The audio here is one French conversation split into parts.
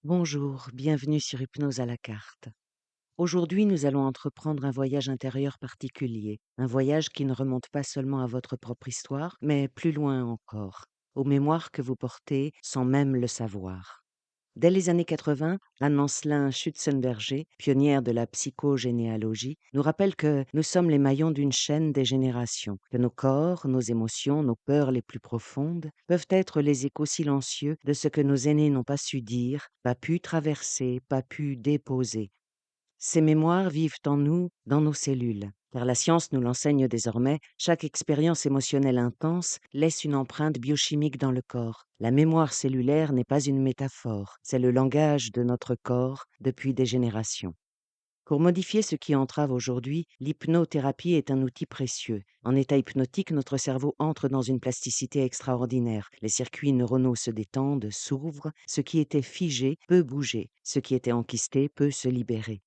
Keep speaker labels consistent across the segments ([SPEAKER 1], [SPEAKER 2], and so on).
[SPEAKER 1] Bonjour, bienvenue sur Hypnose à la carte. Aujourd'hui, nous allons entreprendre un voyage intérieur particulier, un voyage qui ne remonte pas seulement à votre propre histoire, mais plus loin encore, aux mémoires que vous portez sans même le savoir. Dès les années 80, Anne-Lancelin Schutzenberger, pionnière de la psychogénéalogie, nous rappelle que nous sommes les maillons d'une chaîne des générations, que nos corps, nos émotions, nos peurs les plus profondes peuvent être les échos silencieux de ce que nos aînés n'ont pas su dire, pas pu traverser, pas pu déposer. Ces mémoires vivent en nous, dans nos cellules. Car la science nous l'enseigne désormais, chaque expérience émotionnelle intense laisse une empreinte biochimique dans le corps. La mémoire cellulaire n'est pas une métaphore, c'est le langage de notre corps depuis des générations. Pour modifier ce qui entrave aujourd'hui, l'hypnothérapie est un outil précieux. En état hypnotique, notre cerveau entre dans une plasticité extraordinaire. Les circuits neuronaux se détendent, s'ouvrent, ce qui était figé peut bouger, ce qui était enquisté peut se libérer.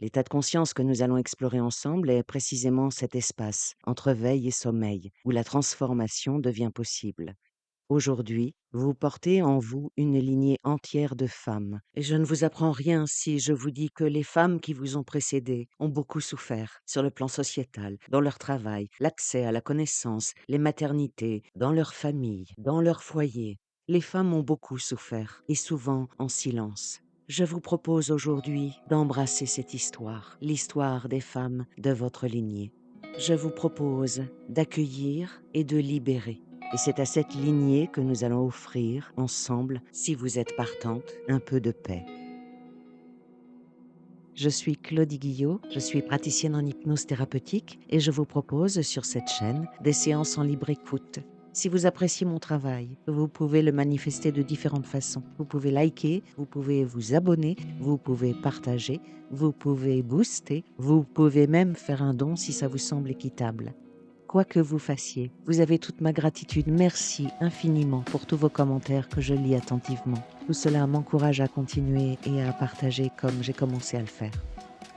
[SPEAKER 1] L'état de conscience que nous allons explorer ensemble est précisément cet espace, entre veille et sommeil, où la transformation devient possible. Aujourd'hui, vous portez en vous une lignée entière de femmes, et je ne vous apprends rien si je vous dis que les femmes qui vous ont précédées ont beaucoup souffert sur le plan sociétal, dans leur travail, l'accès à la connaissance, les maternités, dans leur famille, dans leur foyer. Les femmes ont beaucoup souffert, et souvent en silence. Je vous propose aujourd'hui d'embrasser cette histoire, l'histoire des femmes de votre lignée. Je vous propose d'accueillir et de libérer. Et c'est à cette lignée que nous allons offrir, ensemble, si vous êtes partante, un peu de paix. Je suis Claudie Guillot, je suis praticienne en hypnose thérapeutique et je vous propose sur cette chaîne des séances en libre écoute. Si vous appréciez mon travail, vous pouvez le manifester de différentes façons. Vous pouvez liker, vous pouvez vous abonner, vous pouvez partager, vous pouvez booster, vous pouvez même faire un don si ça vous semble équitable. Quoi que vous fassiez, vous avez toute ma gratitude. Merci infiniment pour tous vos commentaires que je lis attentivement. Tout cela m'encourage à continuer et à partager comme j'ai commencé à le faire.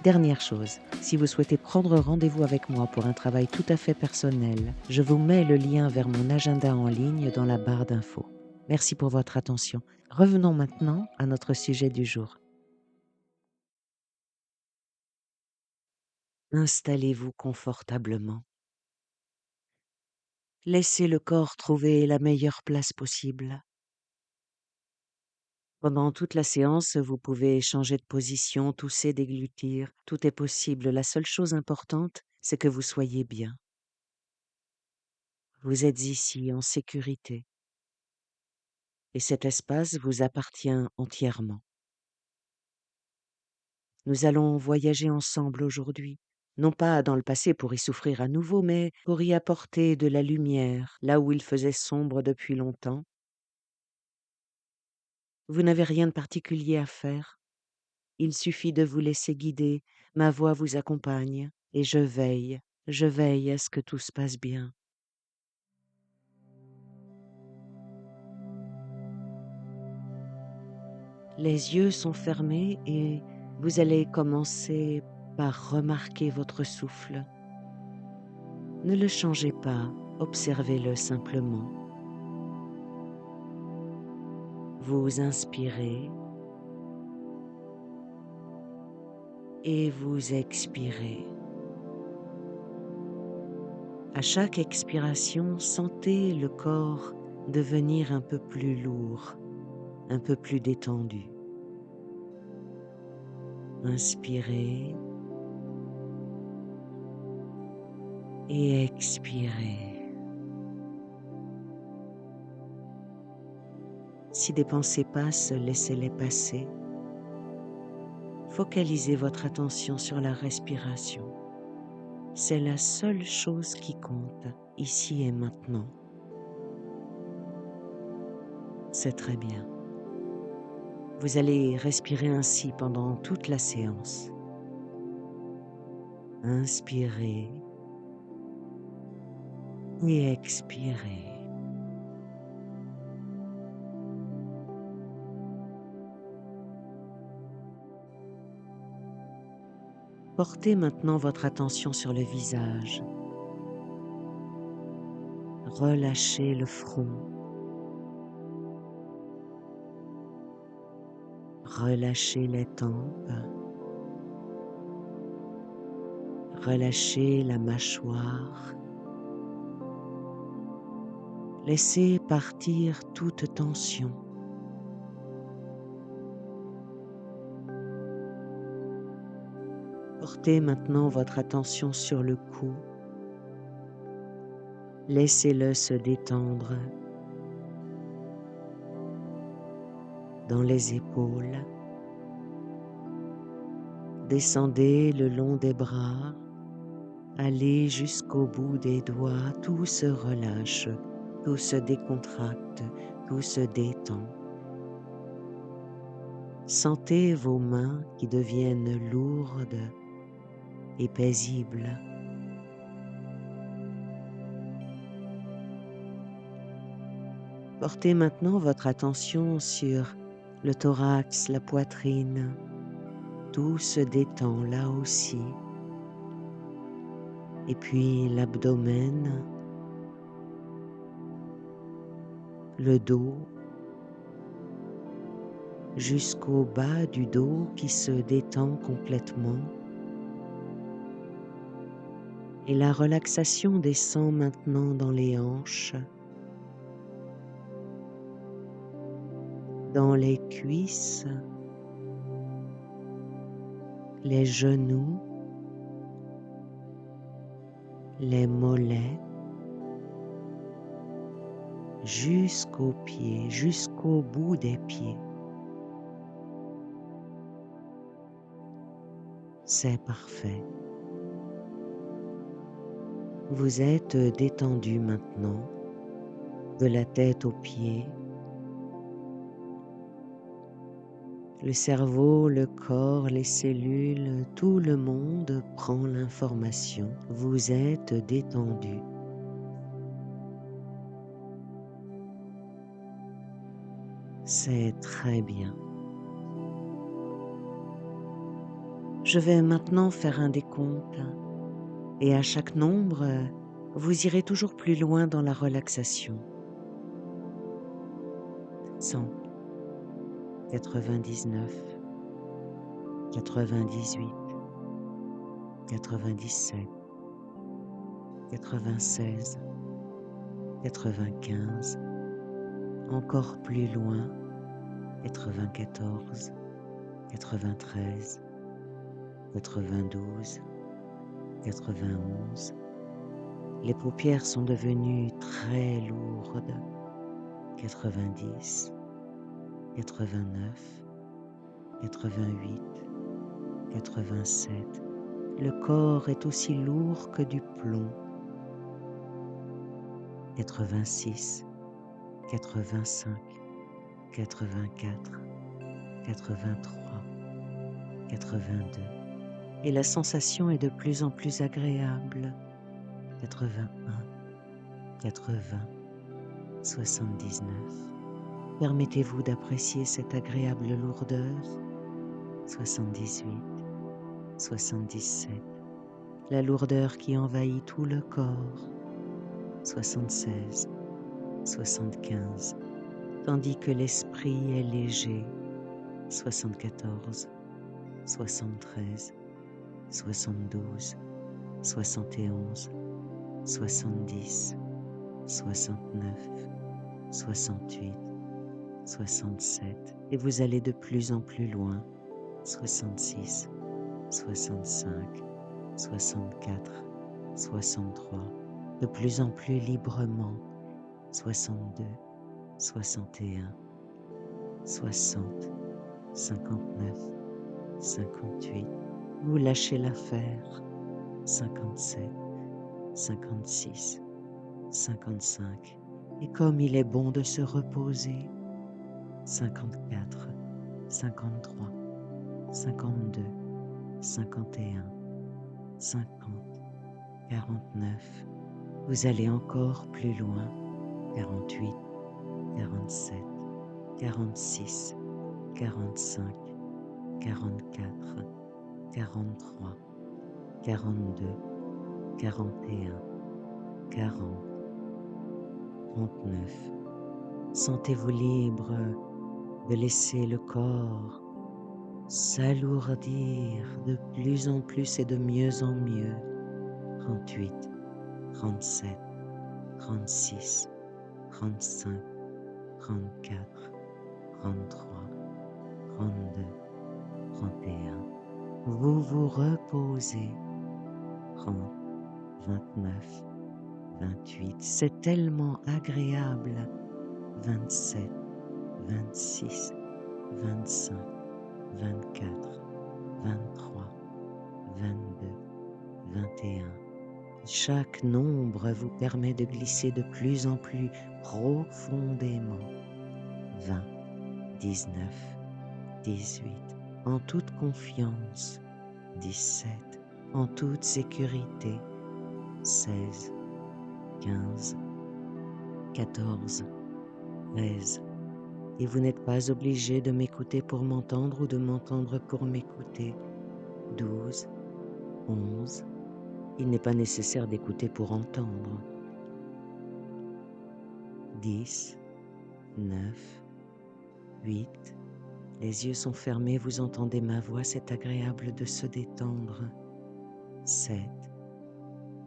[SPEAKER 1] Dernière chose, si vous souhaitez prendre rendez-vous avec moi pour un travail tout à fait personnel, je vous mets le lien vers mon agenda en ligne dans la barre d'infos. Merci pour votre attention. Revenons maintenant à notre sujet du jour. Installez-vous confortablement. Laissez le corps trouver la meilleure place possible. Pendant toute la séance, vous pouvez changer de position, tousser, déglutir. Tout est possible. La seule chose importante, c'est que vous soyez bien. Vous êtes ici en sécurité et cet espace vous appartient entièrement. Nous allons voyager ensemble aujourd'hui, non pas dans le passé pour y souffrir à nouveau, mais pour y apporter de la lumière là où il faisait sombre depuis longtemps. Vous n'avez rien de particulier à faire. Il suffit de vous laisser guider, ma voix vous accompagne, et je veille à ce que tout se passe bien. Les yeux sont fermés et vous allez commencer par remarquer votre souffle. Ne le changez pas, observez-le simplement. Vous inspirez et vous expirez. À chaque expiration, sentez le corps devenir un peu plus lourd, un peu plus détendu. Inspirez et expirez. Si des pensées passent, laissez-les passer. Focalisez votre attention sur la respiration. C'est la seule chose qui compte, ici et maintenant. C'est très bien. Vous allez respirer ainsi pendant toute la séance. Inspirez et expirez. Portez maintenant votre attention sur le visage. Relâchez le front. Relâchez les tempes, relâchez la mâchoire, laissez partir toute tension. Portez maintenant votre attention sur le cou, laissez-le se détendre dans les épaules. Descendez le long des bras, allez jusqu'au bout des doigts, tout se relâche, tout se décontracte, tout se détend. Sentez vos mains qui deviennent lourdes et paisibles. Portez maintenant votre attention sur le thorax, la poitrine. Tout se détend là aussi. Et puis l'abdomen, le dos, jusqu'au bas du dos qui se détend complètement. Et la relaxation descend maintenant dans les hanches, dans les cuisses, les genoux, les mollets, jusqu'aux pieds, jusqu'au bout des pieds. C'est parfait. Vous êtes détendu maintenant, de la tête aux pieds. Le cerveau, le corps, les cellules, tout le monde prend l'information. Vous êtes détendu. C'est très bien. Je vais maintenant faire un décompte et à chaque nombre, vous irez toujours plus loin dans la relaxation. 100, 99, 98, 97, 96, 95, encore plus loin, 94, 93, 92, 91. Les paupières sont devenues très lourdes. 90, 89, 88, 87. Le corps est aussi lourd que du plomb. 86, 85, 84, 83, 82. Et la sensation est de plus en plus agréable. 81, 80, 79. Permettez-vous d'apprécier cette agréable lourdeur. 78, 77. La lourdeur qui envahit tout le corps. 76, 75. Tandis que l'esprit est léger. 74, 73, 72, 71, 70, 69, 68, 67. Et vous allez de plus en plus loin. 66, 65, 64, 63. De plus en plus librement. 62, 61, 60, 59, 58. Vous lâchez l'affaire. 57, 56, 55. Et comme il est bon de se reposer. 54, 53, 52, 51, 50, 49. Vous allez encore plus loin. 48, 47, 46, 45, 44, 43, 42, 41, 40, 39. Sentez-vous libre de laisser le corps s'alourdir de plus en plus et de mieux en mieux. 38, 37, 36, 35, 34, 33, 32, 31. Vous vous reposez. 30, 29, 28. C'est tellement agréable. 27, 26, 25, 24, 23, 22, 21. Chaque nombre vous permet de glisser de plus en plus profondément. 20, 19, 18, en toute confiance. 17, en toute sécurité. 16, 15, 14, 13. Et vous n'êtes pas obligé de m'écouter pour m'entendre ou de m'entendre pour m'écouter. 12, 11. Il n'est pas nécessaire d'écouter pour entendre. 10, 9, 8. Les yeux sont fermés, vous entendez ma voix, c'est agréable de se détendre. 7,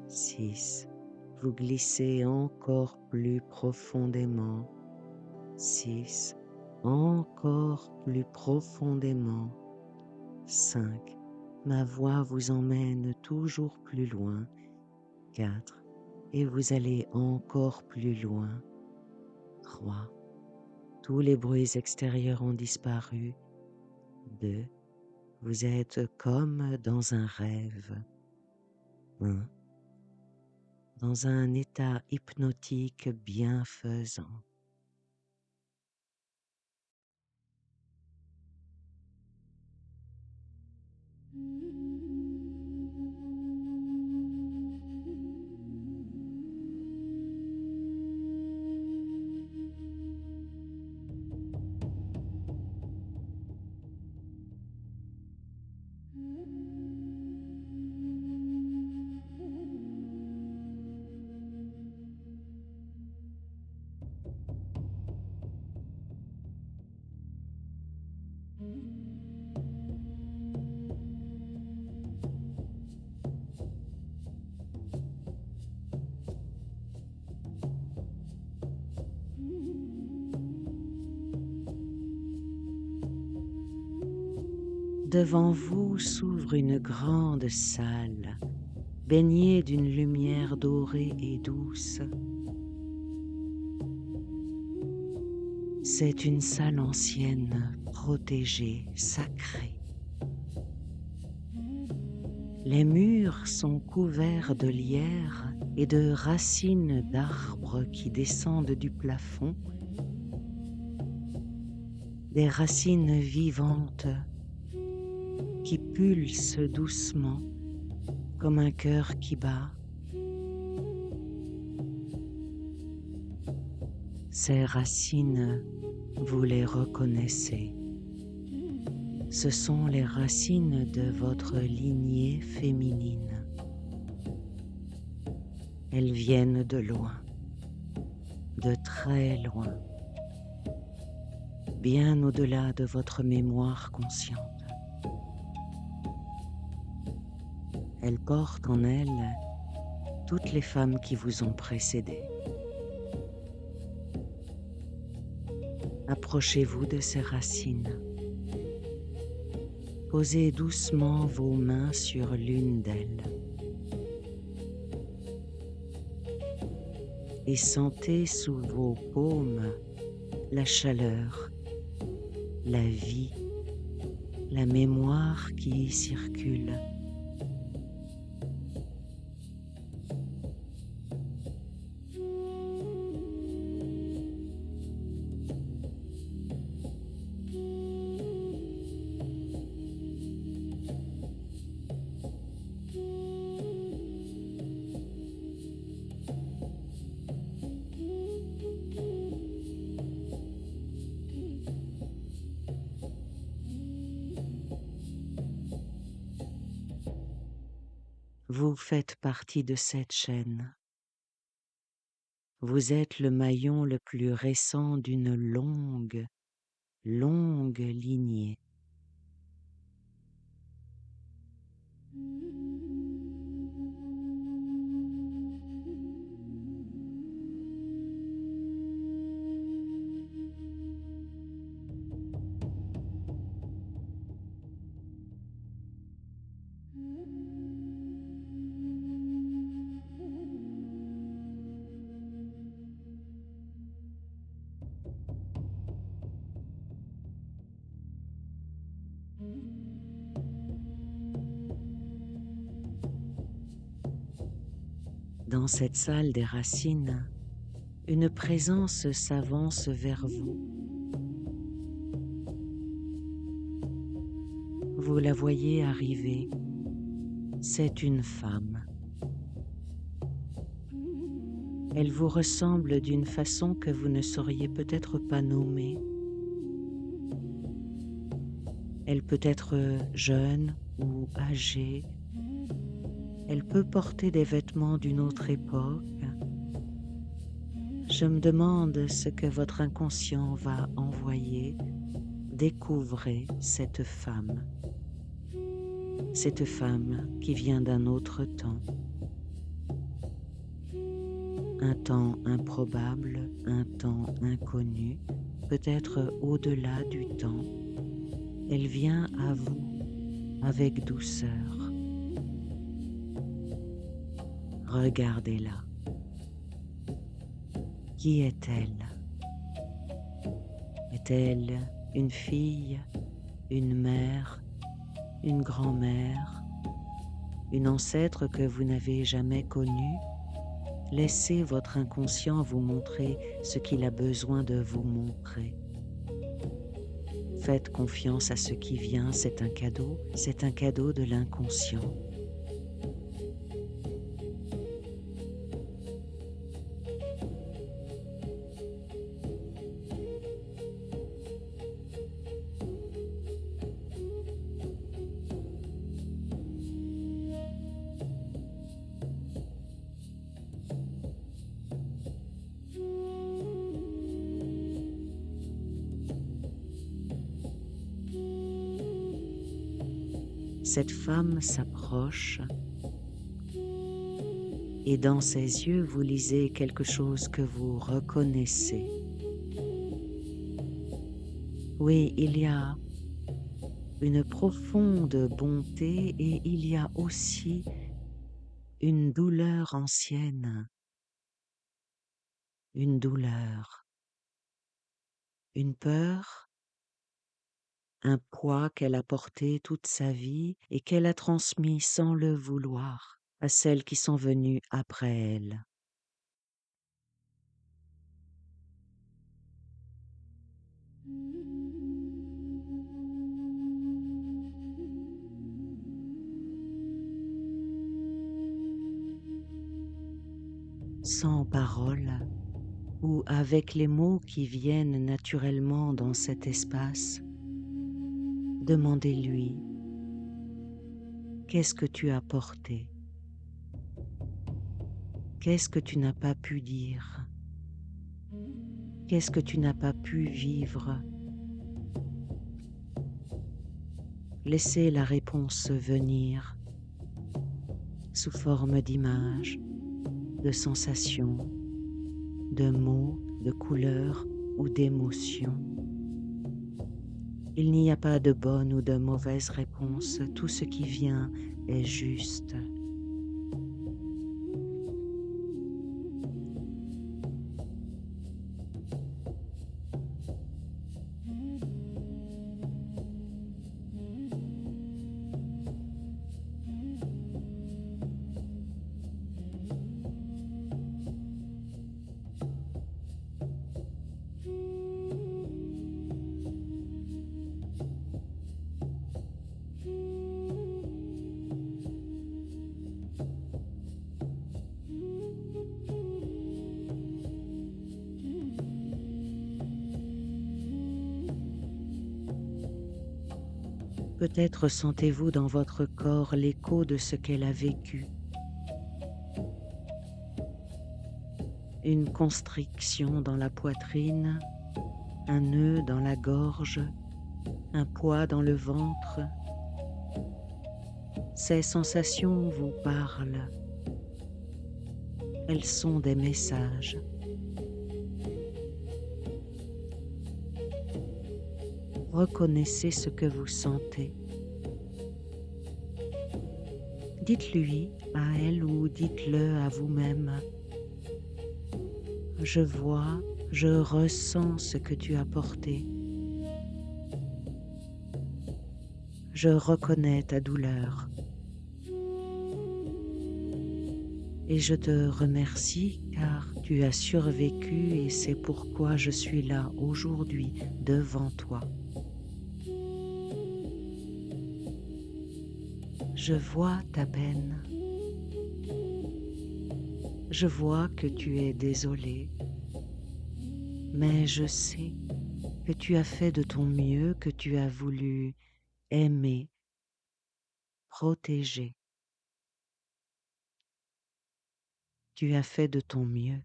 [SPEAKER 1] 6. Vous glissez encore plus profondément. 6. Encore plus profondément. 5. Ma voix vous emmène toujours plus loin. 4. Et vous allez encore plus loin. 3. Tous les bruits extérieurs ont disparu. 2. Vous êtes comme dans un rêve. 1. Dans un état hypnotique bienfaisant. Devant vous s'ouvre une grande salle, baignée d'une lumière dorée et douce. C'est une salle ancienne, protégée, sacrée. Les murs sont couverts de lierre et de racines d'arbres qui descendent du plafond, des racines vivantes qui pulsent doucement comme un cœur qui bat. Ces racines, vous les reconnaissez. Ce sont les racines de votre lignée féminine. Elles viennent de loin, de très loin, bien au-delà de votre mémoire consciente. Elles portent en elles toutes les femmes qui vous ont précédé. Approchez-vous de ces racines. Posez doucement vos mains sur l'une d'elles et sentez sous vos paumes la chaleur, la vie, la mémoire qui y circule. Vous faites partie de cette chaîne. Vous êtes le maillon le plus récent d'une longue, longue lignée. Dans cette salle des racines, une présence s'avance vers vous. Vous la voyez arriver. C'est une femme. Elle vous ressemble d'une façon que vous ne sauriez peut-être pas nommer. Elle peut être jeune ou âgée. Elle peut porter des vêtements d'une autre époque. Je me demande ce que votre inconscient va envoyer. Découvrez cette femme qui vient d'un autre temps. Un temps improbable, un temps inconnu, peut-être au-delà du temps. Elle vient à vous avec douceur. Regardez-la. Qui est-elle? Est-elle une fille, une mère, une grand-mère, une ancêtre que vous n'avez jamais connue? Laissez votre inconscient vous montrer ce qu'il a besoin de vous montrer. Faites confiance à ce qui vient, c'est un cadeau de l'inconscient. Cette femme s'approche et dans ses yeux vous lisez quelque chose que vous reconnaissez. Oui, il y a une profonde bonté et il y a aussi une douleur ancienne, une douleur, une peur, un poids qu'elle a porté toute sa vie et qu'elle a transmis sans le vouloir à celles qui sont venues après elle. Sans parole ou avec les mots qui viennent naturellement dans cet espace, demandez-lui: qu'est-ce que tu as porté? Qu'est-ce que tu n'as pas pu dire? Qu'est-ce que tu n'as pas pu vivre? Laissez la réponse venir sous forme d'images, de sensations, de mots, de couleurs ou d'émotions. Il n'y a pas de bonne ou de mauvaise réponse, tout ce qui vient est juste. Peut-être sentez-vous dans votre corps l'écho de ce qu'elle a vécu. Une constriction dans la poitrine, un nœud dans la gorge, un poids dans le ventre. Ces sensations vous parlent. Elles sont des messages. Reconnaissez ce que vous sentez. Dites-lui à elle ou dites-le à vous-même: je vois, je ressens ce que tu as porté. Je reconnais ta douleur et je te remercie car tu as survécu et c'est pourquoi je suis là aujourd'hui devant toi. Je vois ta peine. Je vois que tu es désolé, mais je sais que tu as fait de ton mieux, que tu as voulu aimer, protéger. Tu as fait de ton mieux.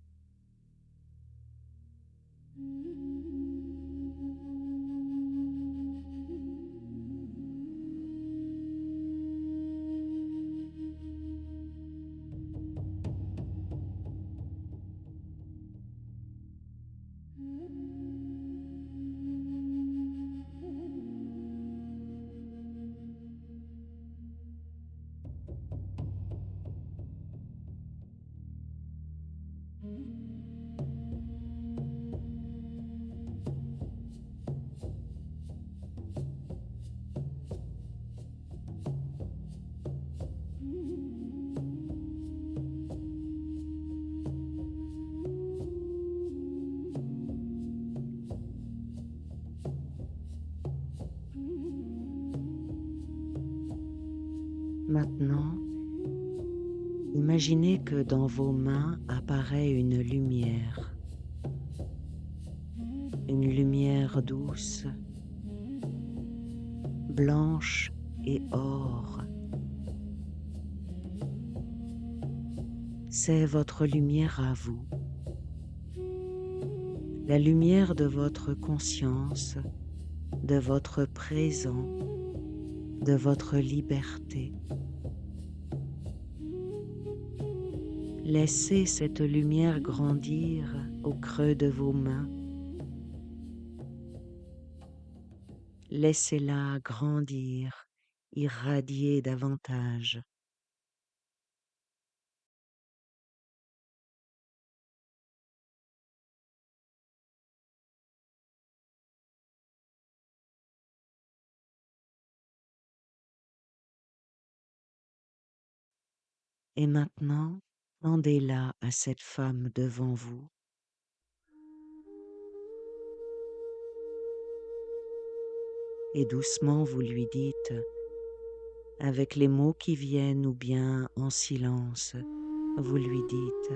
[SPEAKER 1] Maintenant, imaginez que dans vos mains apparaît une lumière douce, blanche et or. C'est votre lumière à vous, la lumière de votre conscience, de votre présent, de votre liberté. Laissez cette lumière grandir au creux de vos mains. Laissez-la grandir, irradier davantage. Et maintenant, tendez-la à cette femme devant vous. Et doucement vous lui dites, avec les mots qui viennent ou bien en silence, vous lui dites,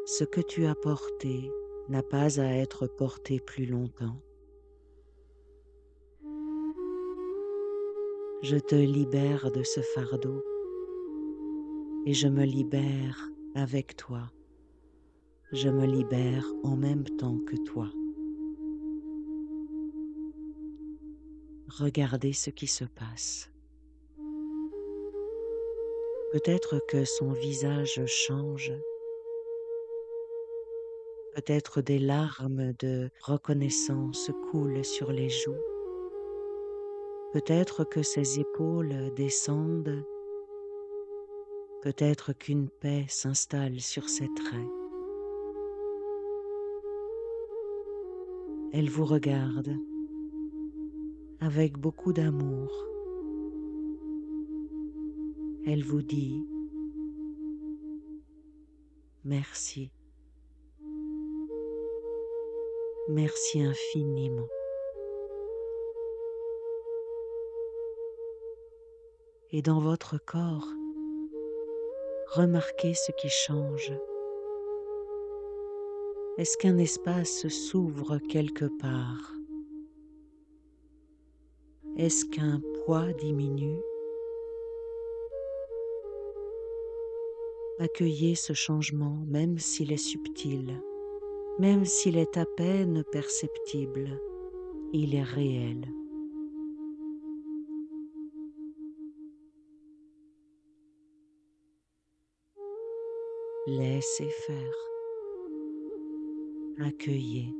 [SPEAKER 1] ce que tu as porté n'a pas à être porté plus longtemps. Je te libère de ce fardeau et je me libère avec toi. Je me libère en même temps que toi. Regardez ce qui se passe. Peut-être que son visage change. Peut-être des larmes de reconnaissance coulent sur les joues. Peut-être que ses épaules descendent. Peut-être qu'une paix s'installe sur ses traits. Elle vous regarde avec beaucoup d'amour. Elle vous dit merci. Merci infiniment. Et dans votre corps, remarquez ce qui change. Est-ce qu'un espace s'ouvre quelque part? Est-ce qu'un poids diminue? Accueillez ce changement, même s'il est subtil, même s'il est à peine perceptible, il est réel. Laissez faire. Accueillez.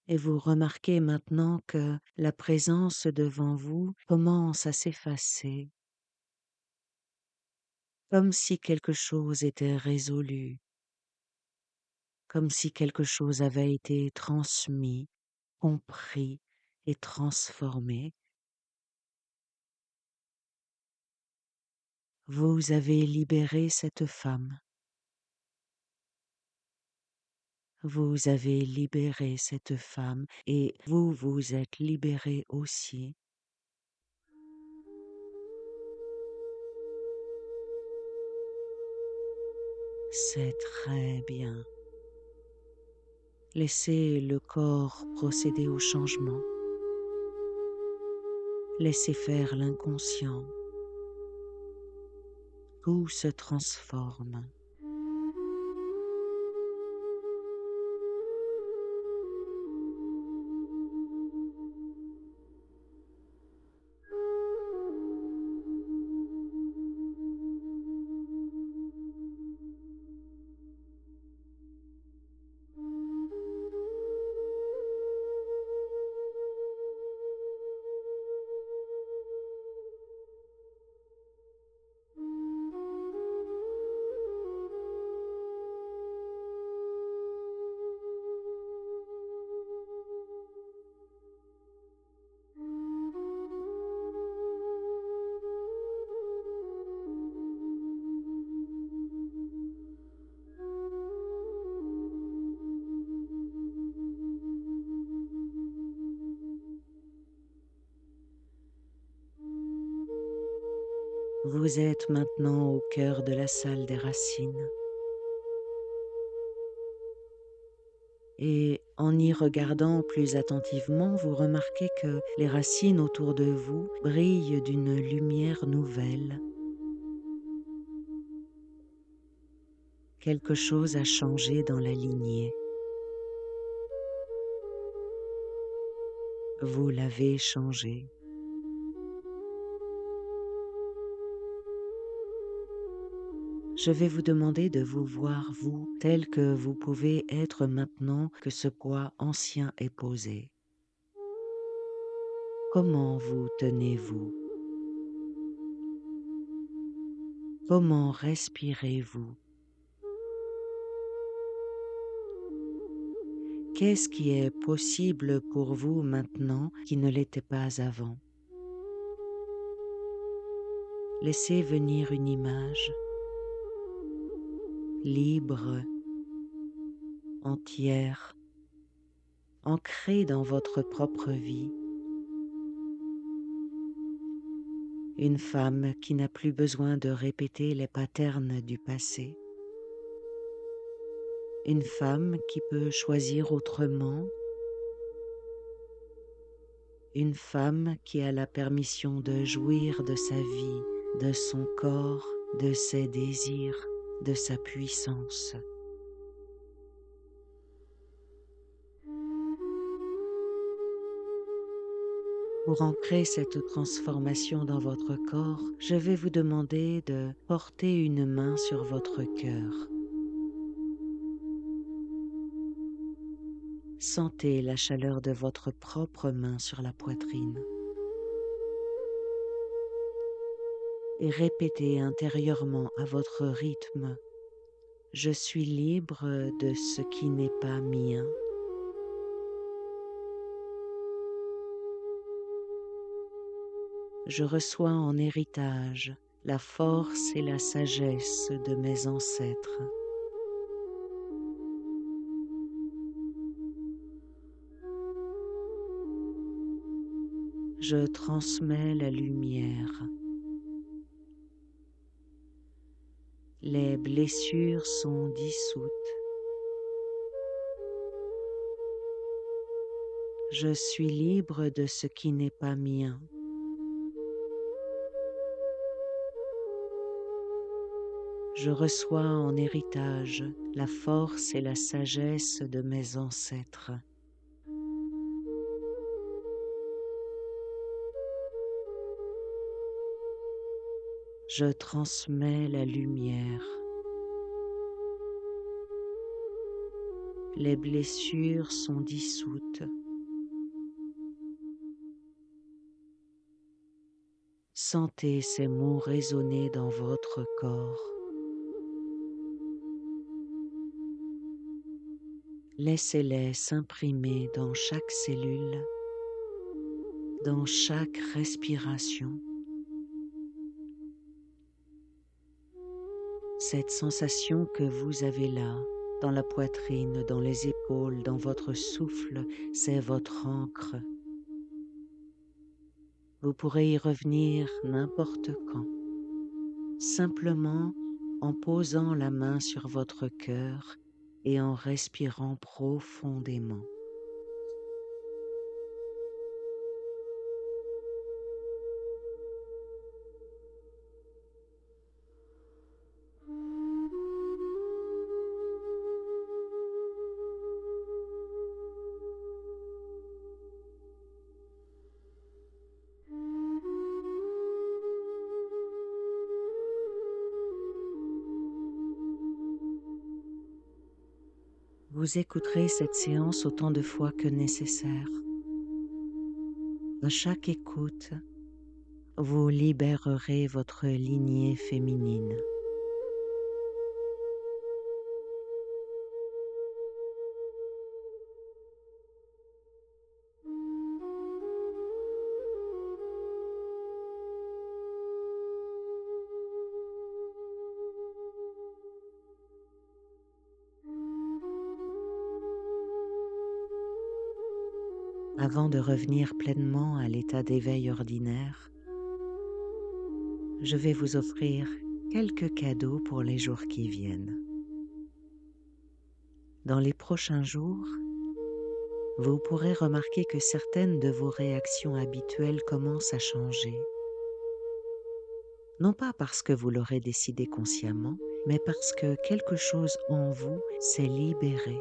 [SPEAKER 1] Et vous remarquez maintenant que la présence devant vous commence à s'effacer, comme si quelque chose était résolu, comme si quelque chose avait été transmis, compris et transformé. Vous avez libéré cette femme, vous avez libéré cette femme et vous vous êtes libéré aussi. C'est très bien. Laissez le corps procéder au changement. Laissez faire l'inconscient. Tout se transforme. Vous êtes maintenant au cœur de la salle des racines. Et en y regardant plus attentivement, vous remarquez que les racines autour de vous brillent d'une lumière nouvelle. Quelque chose a changé dans la lignée. Vous l'avez changé. Je vais vous demander de vous voir, vous, tel que vous pouvez être maintenant que ce poids ancien est posé. Comment vous tenez-vous? Comment respirez-vous? Qu'est-ce qui est possible pour vous maintenant qui ne l'était pas avant? Laissez venir une image, libre, entière, ancrée dans votre propre vie. Une femme qui n'a plus besoin de répéter les patterns du passé. Une femme qui peut choisir autrement. Une femme qui a la permission de jouir de sa vie, de son corps, de ses désirs, de sa puissance. Pour ancrer cette transformation dans votre corps, je vais vous demander de porter une main sur votre cœur. Sentez la chaleur de votre propre main sur la poitrine. Et répétez intérieurement à votre rythme: je suis libre de ce qui n'est pas mien. Je reçois en héritage la force et la sagesse de mes ancêtres. Je transmets la lumière. Les blessures sont dissoutes. Je suis libre de ce qui n'est pas mien. Je reçois en héritage la force et la sagesse de mes ancêtres. Je transmets la lumière. Les blessures sont dissoutes. Sentez ces mots résonner dans votre corps. Laissez-les s'imprimer dans chaque cellule, dans chaque respiration. Cette sensation que vous avez là, dans la poitrine, dans les épaules, dans votre souffle, c'est votre ancre. Vous pourrez y revenir n'importe quand, simplement en posant la main sur votre cœur et en respirant profondément. Vous écouterez cette séance autant de fois que nécessaire. À chaque écoute, vous libérerez votre lignée féminine. Avant de revenir pleinement à l'état d'éveil ordinaire, je vais vous offrir quelques cadeaux pour les jours qui viennent. Dans les prochains jours, vous pourrez remarquer que certaines de vos réactions habituelles commencent à changer. Non pas parce que vous l'aurez décidé consciemment, mais parce que quelque chose en vous s'est libéré.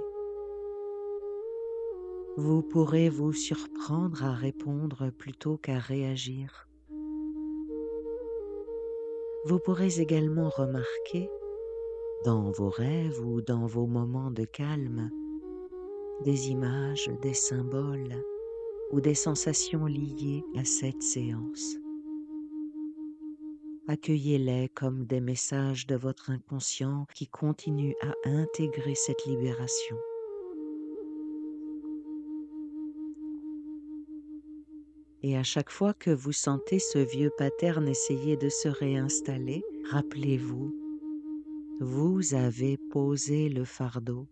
[SPEAKER 1] Vous pourrez vous surprendre à répondre plutôt qu'à réagir. Vous pourrez également remarquer, dans vos rêves ou dans vos moments de calme, des images, des symboles ou des sensations liées à cette séance. Accueillez-les comme des messages de votre inconscient qui continuent à intégrer cette libération. Et à chaque fois que vous sentez ce vieux pattern essayer de se réinstaller, rappelez-vous, vous avez posé le fardeau.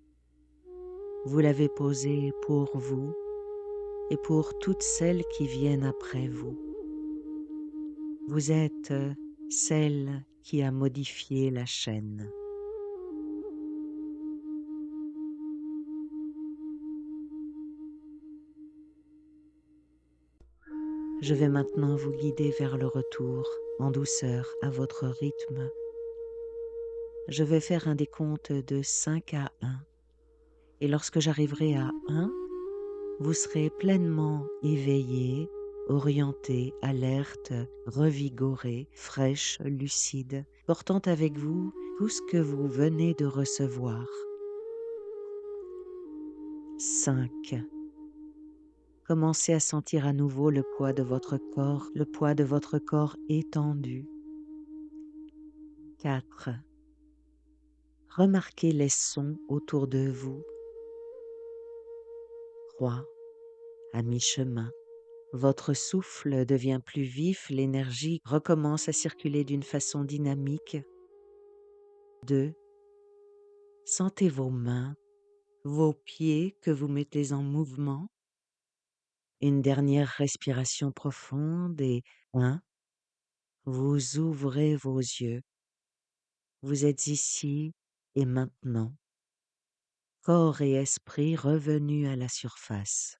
[SPEAKER 1] Vous l'avez posé pour vous et pour toutes celles qui viennent après vous. Vous êtes celle qui a modifié la chaîne. Je vais maintenant vous guider vers le retour, en douceur, à votre rythme. Je vais faire un décompte de 5 à 1. Et lorsque j'arriverai à 1, vous serez pleinement éveillé, orienté, alerte, revigoré, fraîche, lucide, portant avec vous tout ce que vous venez de recevoir. 5. Commencez à sentir à nouveau le poids de votre corps étendu. 4. Remarquez les sons autour de vous. 3. À mi-chemin, votre souffle devient plus vif, l'énergie recommence à circuler d'une façon dynamique. 2. Sentez vos mains, vos pieds que vous mettez en mouvement. Une dernière respiration profonde et 1. Vous ouvrez vos yeux. Vous êtes ici et maintenant, corps et esprit revenus à la surface.